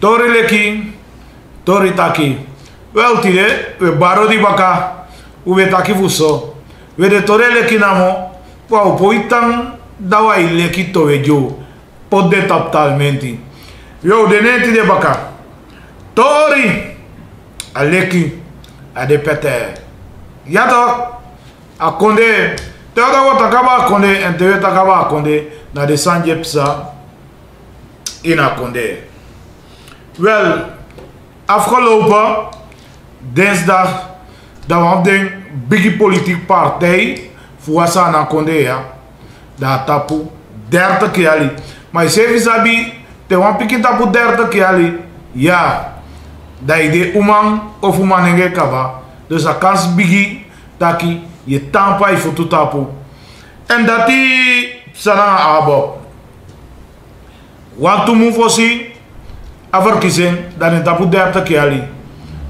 Tori leki, tori taki. Wel tide, we baro di baka, we taki fuso. We de tori leki namo, wau poitang dawa leki towe jo. Pode totalmente. Yo de neti de baka. Tori, a leki, a de pete. Yato, a konde, te oda takaba a konde, en te takaba a konde, na de sanje psa, ina konde. Wel, afgelopen dinsdag, dat we op de biggie politieke partij, voor Sana konde ja, dat tapu 30 keer. Maar je sabi, te wan piki tapu 30 keer, ja, dat je de umang of umanenge kaba. Dus dat kans biggie, dat je tampa je voor tapu. En dat die Sana abo. Want to move fosi, averkizing, dat je tapu 30 keer.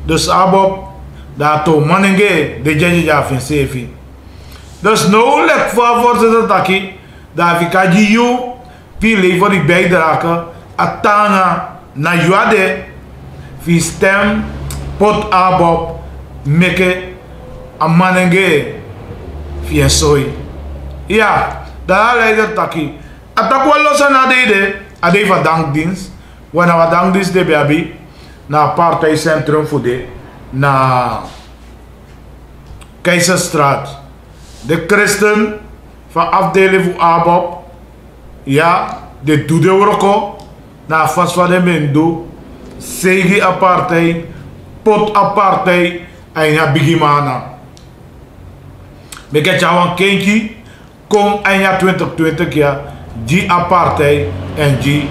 Dus abo, dat to manenge de jeje ja fin sefi. Dus nou lek voor taki, dat we kan je pile voor die bijdrage, atana na juade, vi stem pot abo, meke a manenge fi soi. Ja, daar leidt taki. Atakwa losa na ade van dankdienst, wanneer we dankdienst de baby, na partijcentrum voor de, na Keizerstraat. De christen van afdeling voor Abob, ja, de doede worko, na vast van de mendo, segi apartheid, pot apartheid, en ja bigimana. Meket jawan kenki, kom en ja 2020 ja, die apartheid en die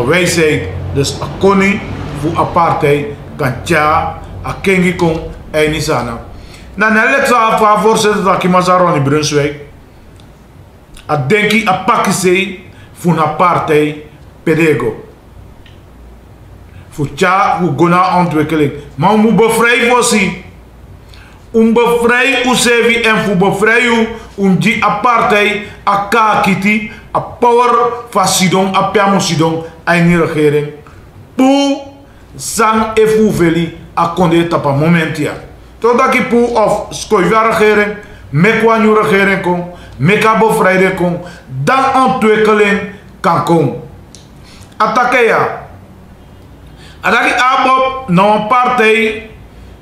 wijsheid, dus a koning voor apartheid, kan tja, a kenki kom en niet sana. Na nelek sa voorzitter dat ik Mazaroni in Brunswijk. A denki a pakise voor een partij pedego. Voor tja hoe gona ontwikkeling. Maar moet bevrijd worden. Bevrijd usevi en voor bevrijd die apartheid a kakiti a power fasidon a piamosidon a in regering. Pour sang e fuveli a konde tapa momentia. Totdat ik poe of skoiva regering, mekwa nieuw regering kom, meka bevrijding kom, dan ontwikkeling kan komen. Atakeya. Ataki abob na een partij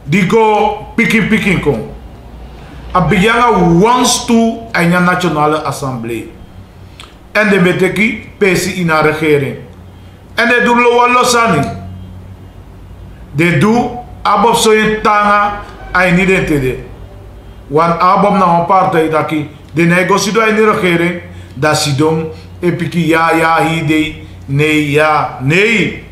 die go piking kom. Abiyanga wants to en je nationale assemblee. En de beteki pesi in haar regering. En de doen lo losani. De doen abob so in tanga. Hij niet in te. Want abom na een partij dat de negotie door de regering dat ze doen epiki ja hide nee ja nee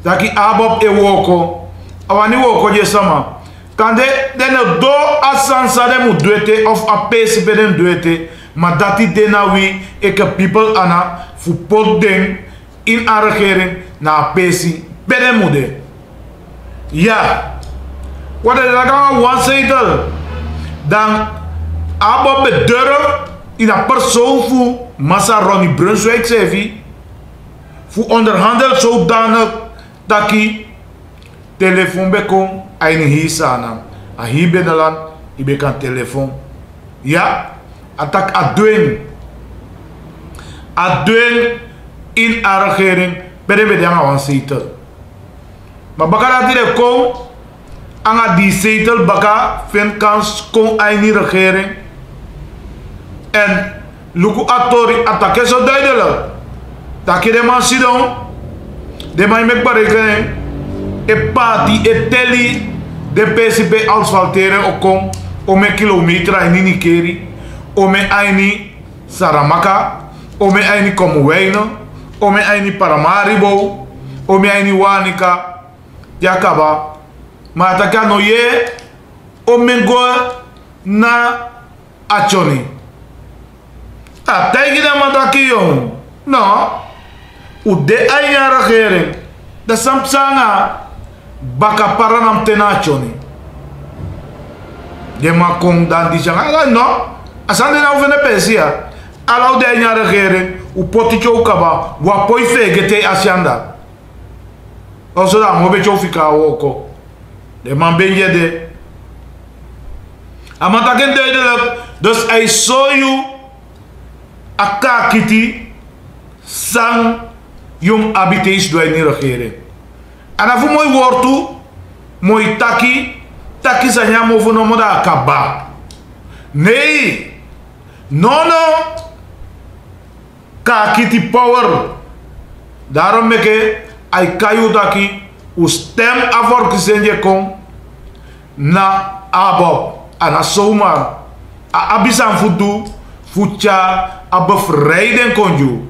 dat ki abom e woko awani woko je sama kan de no do asansa de mu duete of a pesi beden duete maar dat die na wi ek people ana fu pot den in a regering na pesi beden mu de ja. Wat is dat dan? One zetel. Dan abo bedurf in een persoon voor Mazaroni Brunswijk zevi. Voor onderhandel zodanig dat ik telefoon bekom en hier sana. En hier binnenland ik kan telefoon. Ja, atak adwen. Adwen in een regering. Bede bede aan one zetel. Maar bakara die kom. Anga die zetel baka vind kans kon ay ni regering. En luku atori atake zo duidelijk. Taki de man sidon. De man mek barekenen. E party e teli de PCB asfalteren okom. Ome kilometer ay ni nikeri. Ome ay ni Saramaka. Ome ay ni Komuweino. Ome ay ni Paramaribo. Ome ay ni Wanika. Yakaba. Maar dat kan je omengo na achoni. Ah, tegen de man dat je no. Ude aya regering. Dat samsanga baka paranam tenachoni. De man kon dan die zeggen, no. Asande na over de pensia. Ala ude aya regering. U poticho ukaba. Wapoi fegete asyanda. Also da mo becho fika woko. De man benje de. Amata ken duidelijk. Dus hij zou je akakiti sang jong abiteis doe niet regering. En afu mooi woord toe, mooi taki sanya mo fu no moda akaba. Nee, no kakiti power. Daarom meke ai kayu daki u stem afor kisenje kon na abob ana zomaar a abisan futu futja a bevrijding konju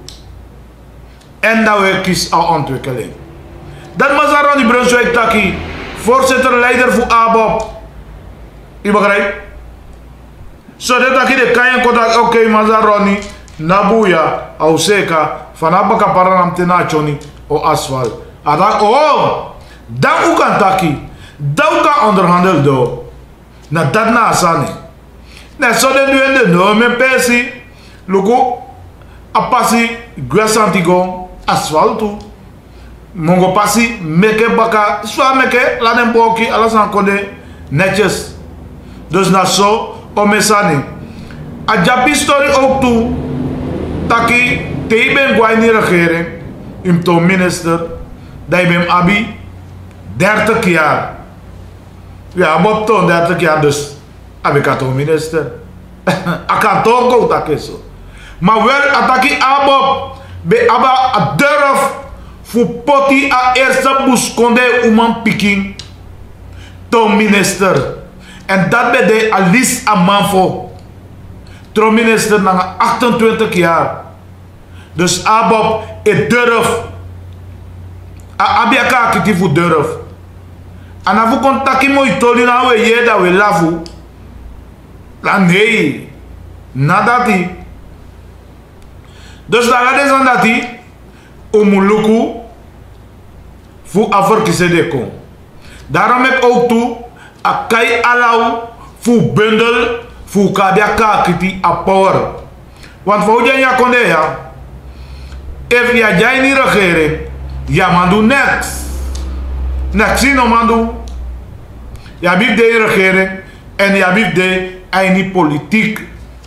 en dat we kies al ontwikkeling. Dat Mazaroni Brunswijk taki voorzitter leider voor abob. U begrijpt? Zodat taki de kayan kodak oké Mazaroni nabuya au seka vanaf kaparanam tenachoni o asfalt. Adak dan u kan taki dan u kan onderhandel do. Na dat na asani. Na so de duende no me pesi luko apasi gwesantigo asfaltu. Mongo pasi meke baka swa meke la den boki ala san kode netjes. Dus na so o mesani. A japi story ook toe taki te ben gwaini regering im to minister dai bem abi 30 jaar. Ja, Bob toon 30 jaar dus heb ik een minister. Ik kan toch ook dat zo. Maar wel ataki abob be aba a durf voor poti a eerste buskonde uman piking to minister. En dat be de alis a manfo. Tro minister na 28 jaar. Dus abob e durf. Abiaka kiti voor durf. En als we contacten met toli na we je dat we lafu, dan nee, nadati. Dus daar is aan dat die omuluku voor afverkiezen de kon. Daarom heb ik ook toe akai alau voor bundel voor kabia kakiti a power. Want voor je ja konde ja, if je jij niet regering, ja man doe niks. Naxi no mandu. Ja bib de regering en ja bib de aini politiek.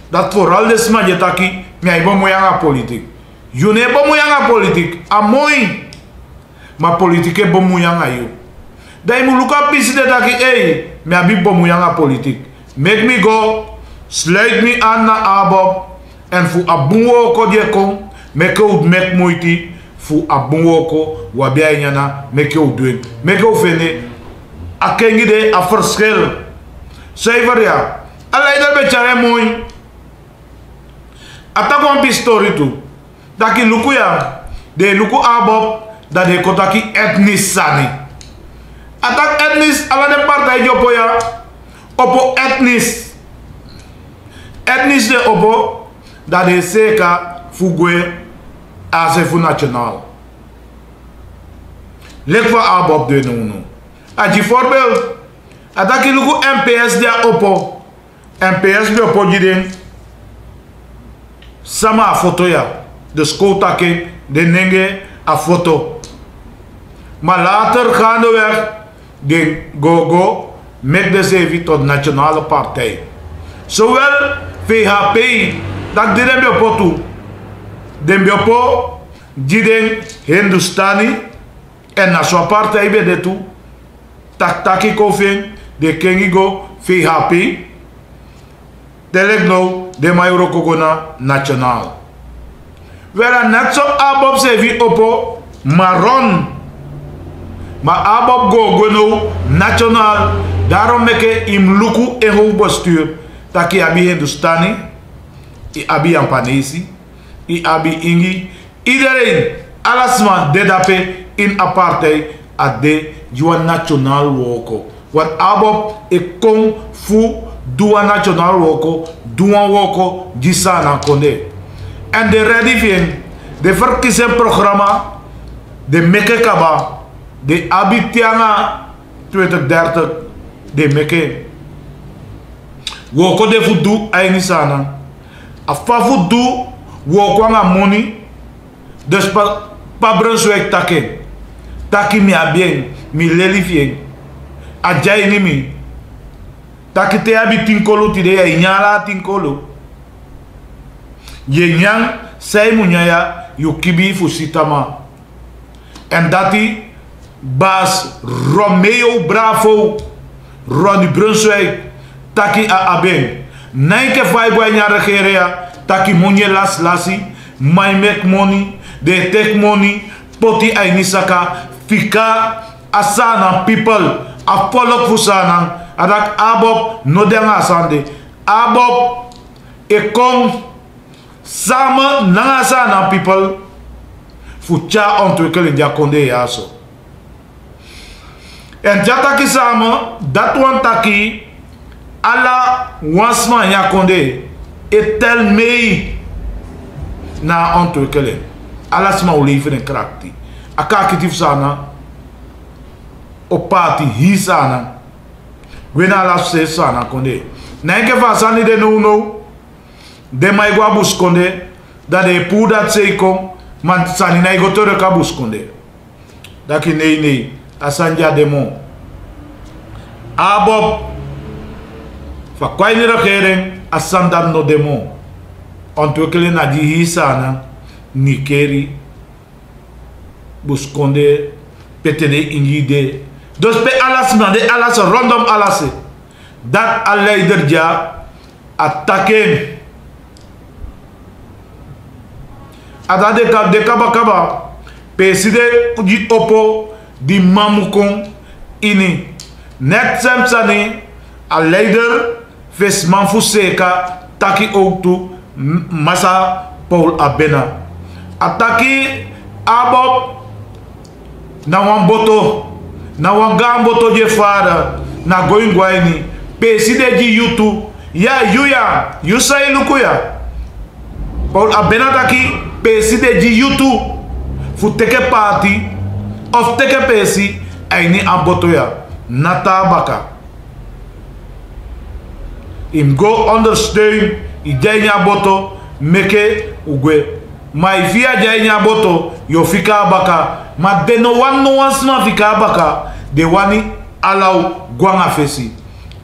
Dat vooral de smajetaki mij bemoeianga politiek. Je ne bemoeianga politiek. Amoy. Maar politiek bemoeianga you. Dai mu luka pisi de taki mij bib bemoeianga politiek. Make me go. Sluit me aan na abob. En voor abunwo ko die kon. Make out make moeite. Fu abunwoko wabia nyana meke o doen meke o fene akengi de a verschil zever ja alaider be chare mooi atakon bi story tu daki luku ya de luku abob da de kotaki etnis sani atak etnis ala de partay jopo ya opo etnis de opo da de seka fugwe Azefu nationaal. Lek van abob de no. Aji voorbeeld. Adaki lugu MPS dia opo. MPS de opo jiden. Sama a foto ya. De skotake de nenge a foto. Maar later gaandeweg de go met de zeven tot nationale partij. Zowel VHP dat dit hem opo toe. Dembiopo, Jiden Hindustani en na sua partij bij de toe. Taki kofin de Kengigo VHP. Telek no de Mayoro Kogona nationaal. Wera net zo abob sevi opo maron. Maar abob go no nationaal. Daarom meke im luku en hoofdbestuur. Taki abi Hindustani. I abi Ampanesi. I abi ingi iedereen alasman dedape in apartheid ade juan nationaal woko want abob e kon fu duan nationaal woko duan woko gisana konde en de redivien de verkiezingsprogramma de meke kaba de abitiana 2030 de meke woko de fu du ainisana afa fu du wo kwanga money dus pa Brunswijk take taki mi a bien mi lelifien a jai ni mi taki te abi tinkolo ti de ya inyala tinkolo ye nyang sai munyaya yukibi fusitama en dati bas Romeo Bravo Ronnie Brunswijk taki a aben naike fai gwa nya regeria taki monye las lasi my make money they take money poti ainisaka fika asana people a follow fusana adak abob no denga asande abob e kom sama nanga asana people fucha ontwikkelen ja konde yaso en jataki sama dat wan taki ala wansma ya konde etel mei na ontwikkelen ala sma uleven en krakti akakitif sana opati hi sana wena la se sana konde na ke fa sani de no de mai gwa bus konde da de pu dat se kom man sani na go tore ka bus konde daki nei asanja demo abob fa kwai ni regering asandam no demo ontwikkelen na di hi sana nikeri buskonde petene ingide dus pe alas mande alas rondom alas dat a leider ja attaquer ada de kaba peside di opo di mamukon ini net samsani a leider ves manfuseka taki outu masa Paul Abena ataki abob na wan boto na wan gamboto je fada na going gwaini peside ji yutu ya yuya yusai lukuya Paul Abena taki peside ji yutu futeke party of teke pesi aini aboto ya nata baka im go understand ijenya boto meke ugwe ma ifia jenya boto yo fika baka ma de no wan sma fika baka de wani alau gwanga fesi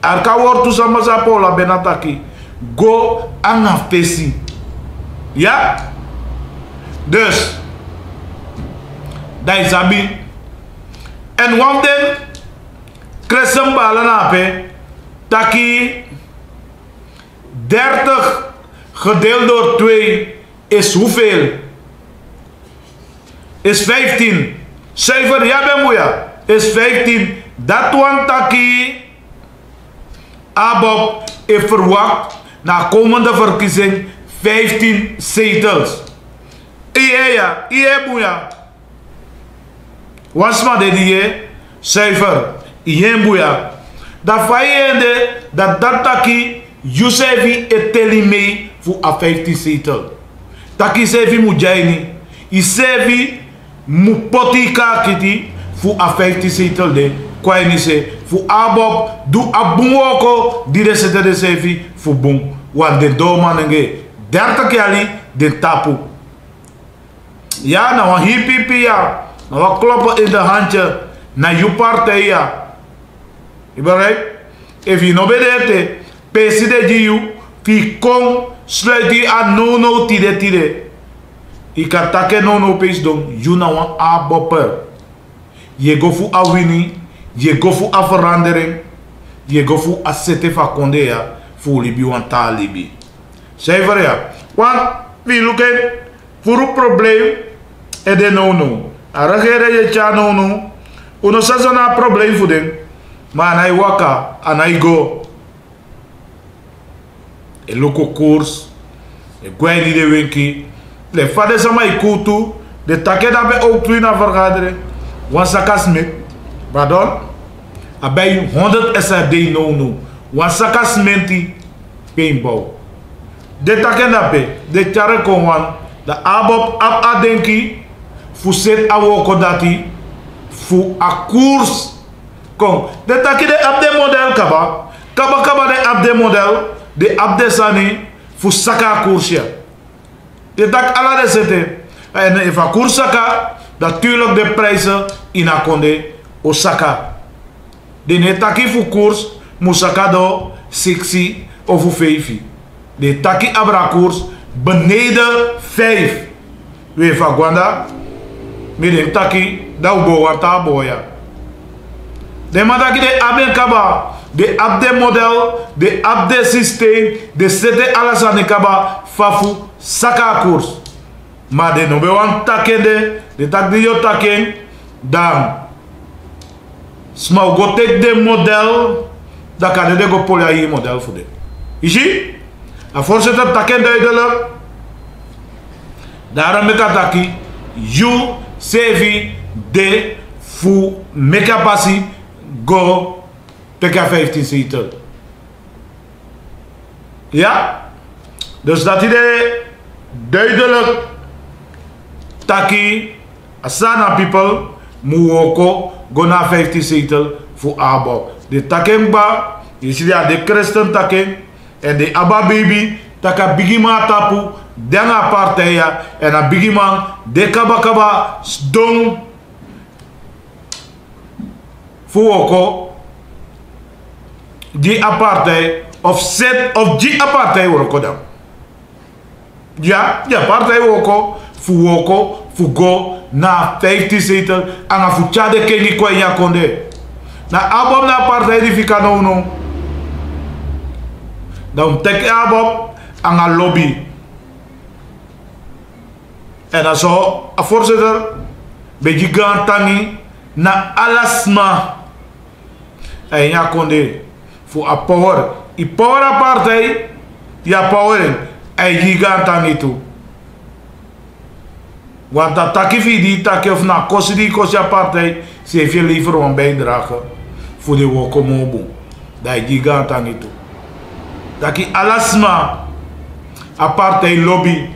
arka wortu sama sa Paul Abena taki go anga fesi ya dus dai sabi en wanden kresem balana pe taki 30 gedeeld door 2 is hoeveel? Is 15. Cijfer, ja ben moeja. Is 15. Dat wan taki Abob heeft verwacht na komende verkiezing 15 zetels. Ja, moeja. Wasma de die cijfer. Moeja. Dat vijende dat taki Yusefi etelime voor a 15 zetel. Taki sevi mujaini. Isevi mupotika kiti voor a 15 zetel de. Kwa ni se voor Abob du abunwoko di de sete de sevi voor bung. Want de domanenge 30 kali de tapu. Ja, nou een hippie ja. Nou wat kloppen in de handje. Na je partij ja. Je begrijpt? If je no bedete. Peside jiu. Fi kong sluit die aan no tide. Ik kan takken no pees doen. Je nou een abopper. Je go voor a winning. Je go voor a verandering. Je go voor a sete van konde ja. Voor libi wan ta libi. Cijfer ja. Want wie lukken voor een probleem. En de no. A regere je tja no. Uno sazona probleem voor den. Maar hij waka en hij go. E loko koers. E gweni de winki. Le fade sama ikutu. De take da be ook toe na vergadering. Wan saka smit. Pardon? Abij 100 SRD no. Wan saka smenti. Paintball. De take da be. De tjare kon wan. De Abob ap adenki. Fu set a woko dati. Fu a koers. Kom. De take de ap de model kaba. Kaba de ap de model. De abde sani fu saka koersje. De tak ala de zette. En even koersaka, natuurlijk de prijzen inakonde Osaka. De ne taki fu koers musaka do 6 of 5. De taki abra koers beneden 5. We van Gwanda. Midden taki da ubo wata boya. De mataki de aben kaba. De abde model, de abde systeem, de sete alasane kaba fafu saka koers. Maar de nobe wan takende, de tak di yo taken, dan smau go tek de model, dan kan de go polia hier model voor de. Ici? A voorzitter taken duidelijk. Daarom ik ataki, you sevi de fu meka passi go PK 15 zetel. Ja? Dus dat idee duidelijk taki Asana people muwoko go naar 15 zetel voor Abo. De takemba, je ziet ja de christen taken en de Abba baby taka bigima tapu denga partija en a bigiman de kaba dong fuoko die apartheid of set of die apartheid woko dan. Ja, die apartheid woko fugo na 15 zetel en a fuchade kengi kwa ya konde. Na abom na apartheid di fika no. Dan tek abom aan a lobby. En dan zo a voorzitter beji gantangi na alasma. En ja konde voor a power. I power apartheid ja power en gigantangi toe. Want dat takkie die takkie of na kost die kost apartheid, ze heeft je liever een bijdrage voor de wokomobo. Dat gigantangi toe. Taki alasma apartheid lobby.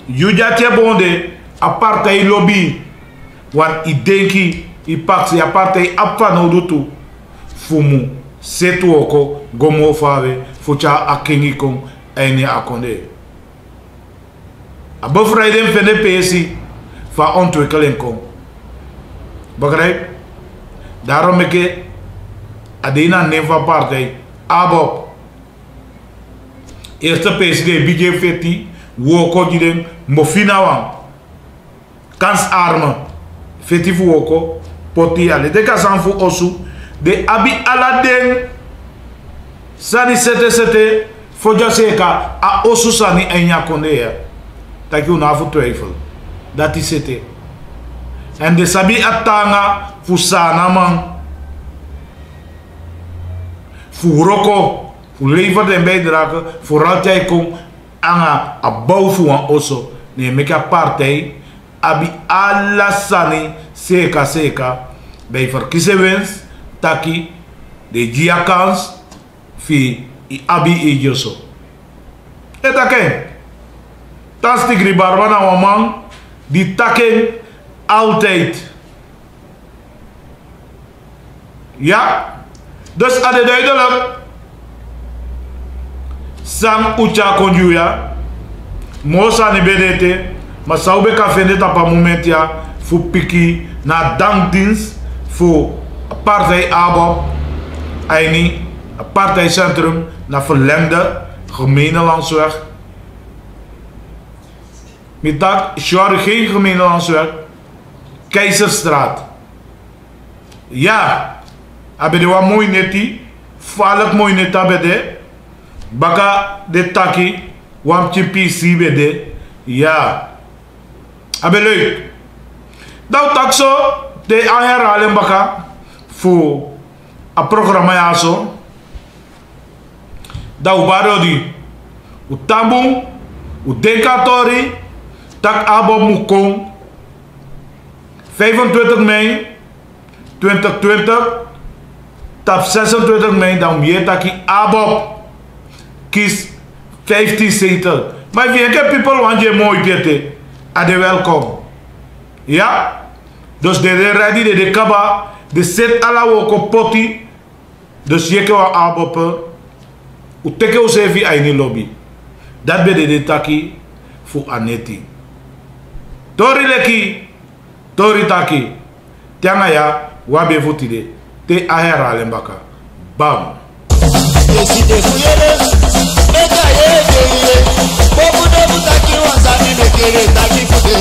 Jujatje bonde apartheid lobby. Want I denki I paksi apartheid apano toe. Fumu setu oko gomo fave fucha akengi kong ene akonde. A bevrijding van de PC van ontwikkeling kom. Begrijp? Daarom ik adena neem van partij Abob. Eerste PC de BJ 40 woko die mofina wang. Kans armen. 40 woko poti ale. De kasan fu osu. De abi aladen sani sete foja seka a osu sani enya konde ya. Dat je nou voor twijfel. Dat is het. En de sabi atanga voor sana man. Voor roko. Voor leveren en bijdragen. Voor altijd kom aan een bouw voor een osso. Nee, meka partij. Abi alla sani seka. Bij verkiezings. Taki. De dia kans. Fi abi ejoso. Et aken. Tas die gribarwa na waman die taken altijd. Ja, dus ade duidelijk. Sam ucha konjuya. Mosa ni benete. Maar zou be kan vinden op een moment ja voor piki na dankdienst voor partij Abo. Eini partijcentrum naar verlengde gemeenelandsweg. Met dat Sjouwer geen gemeenelandsweg. Keizerstraat. Ja. Hebben de wat mooi neti. Valk mooi net hebben de. Baka de taki. Wamtje PC bede. Ja. Hebben leuk. Dat tak zo. De herhalen baka. Voor een programma ja zo. Dat ubaro die. Utambung. Udenkatori. Tak Abo Mukong 25 mei 2020 tap 26 mei dan weer taki Abo kies 15 zetel. Maar wie ik people want je mooi pete ade welkom. Ja? Dus de ready de kaba de set ala woko poti dus je kan Abo pe uteke usevi aini lobby. Dat ben de taki voor Aneti. Tori leki tori taki tianga ya wabe votide te ahera lembaka bam Bobu de butaki wanzani mekere taki kude.